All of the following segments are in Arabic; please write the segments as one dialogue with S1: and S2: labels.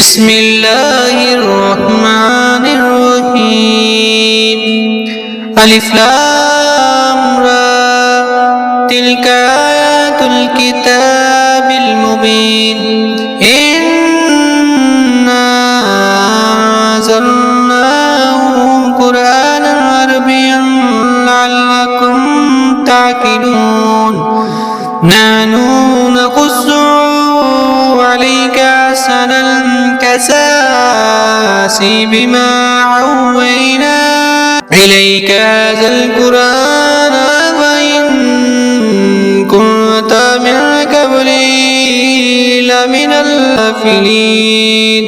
S1: بسم الله الرحمن الرحيم ألف لام را تلك آيات الكتاب المبين إنا أنزلناه قرآنا عربيا لعلكم تعقلون نحن نقص عليك أحسن القصص بما أوحينا إليك هذا القرآن وإن كنت من قبله لمن الغافلين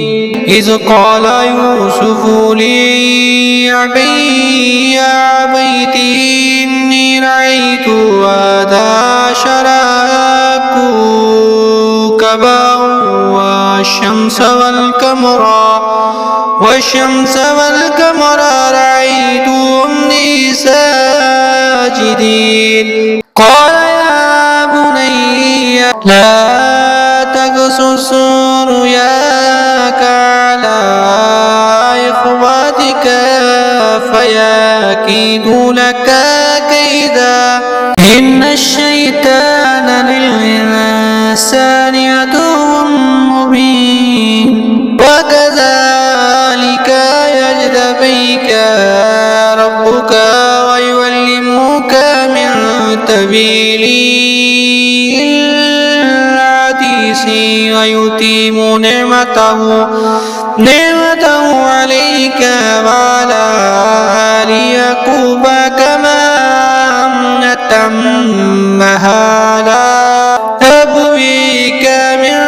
S1: إذ قال يوسف لأبيه يا أبت إني رأيت 11 كوكبا والشمس والقمر رأيتهم لي ساجدين قال يا بني لا تقصص رؤياك على إخوتك فيكيدوا لك كيدا إن الشيطان للإنسان عدو مبين وكذلك يجتبيك ربك ويعلمك من تأويل الحديث ويتم نعمته عليك وعلى آل يعقوب كما أتمها على أبويك من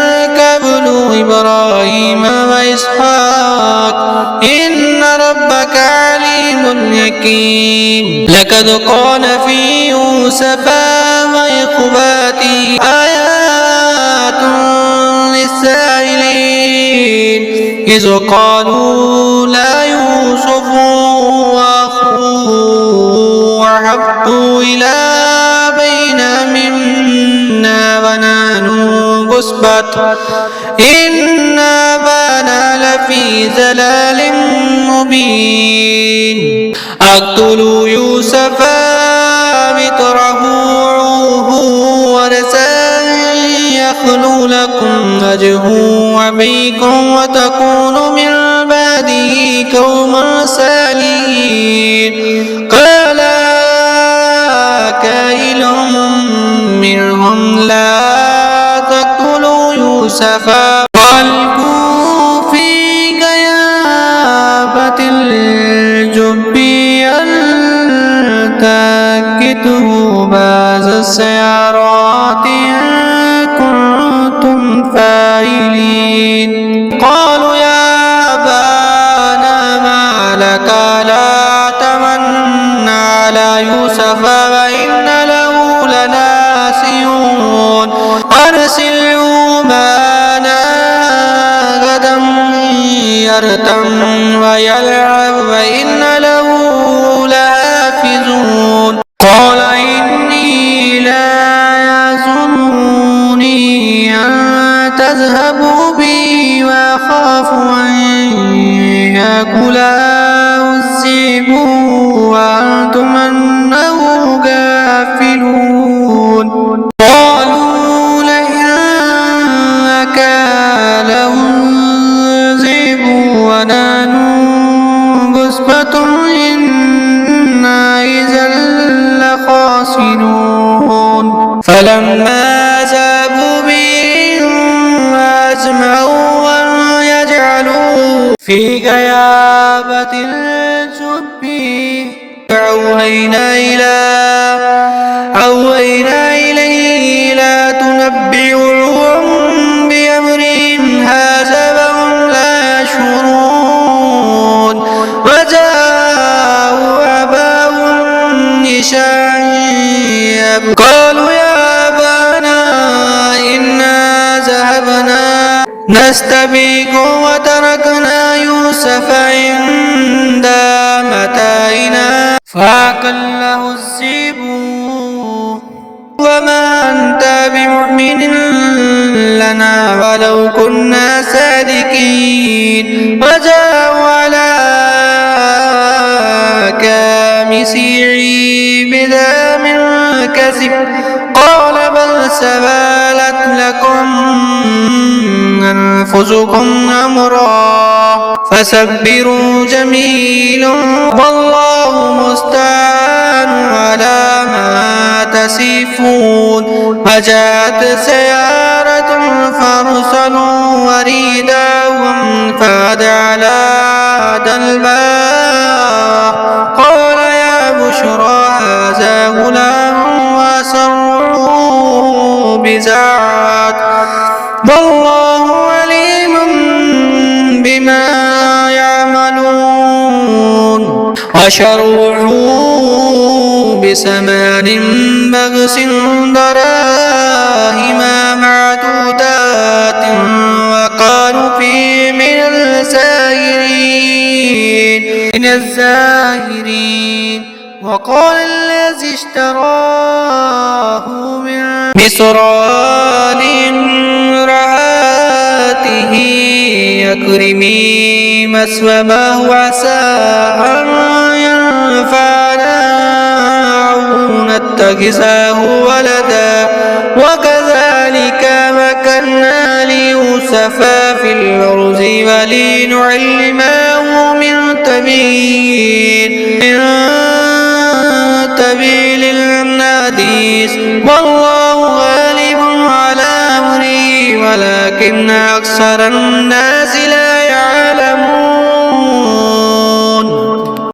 S1: قبل إبراهيم وإسحاق إن ربك عليم حكيم لقد كان في يوسف وإخوته آيات للسائلين إذ قالوا لا يوسف وأخوه أحب إلى أبينا منا ونحن عصبة إن أبانا لفي ضلال مبين اقتلوا يوسف واطرحوه ورثا يخلو لكم وجه أبيكم وتكونوا من بعده قوما صالحين قال قائل منهم لا تقتلوا يوسف والقوا في غيابة الجب يلتقطه بعض السيارات إن كنتم فاعلين قالوا يا أبانا ما لك لا تمنى على يوسف وإن له لناصحون أرسله معنا غدا يرتع ويلعب وإن له لحافظون قال إني لا يحزنني أن تذهبوا بي وأخاف أن يأكله الذئب وأنتم عنه غافلون قالوا لئن أكله الذئب ونحن عصبة إنا إذا لخاسرون فلما ذهبوا بهم وأجمعوا أن يجعلوا في غيابة الجب أوحينا إليه لا تنبئهم بأمرهم هذا وهم لا يشعرون وجاءوا أباهم عشاء قالوا يا أبانا إنا ذهبنا نستبق وتركنا يوسف عند متاعنا فأكله الذئب وما أنت بمؤمن لنا ولو كنا صادقين وجاءوا على كامسي بدم كذب قال بل سبالت لكم أنفسكم أمرا فصبر جميل والله المستعان على ما تصفون. وجاءت سيارة فأرسلوا ورداهم فأتى على الباب قال يا بشرى هذا غلام وأسروه بزعت والله عليم بما يعملون. وشروه بثمن بخس دراهم معدودات وقالوا فيه من الزاهرين. وقال الذي اشتراه من مصر لامرأته أكرمي مثوبه عسى أن ينفعنا أو نتخذه ولدا وكذلك مكنا ليوسف في الأرض ولنعلمه من تبيل الحديث والله غالب على أمره ولكن أكثر الناس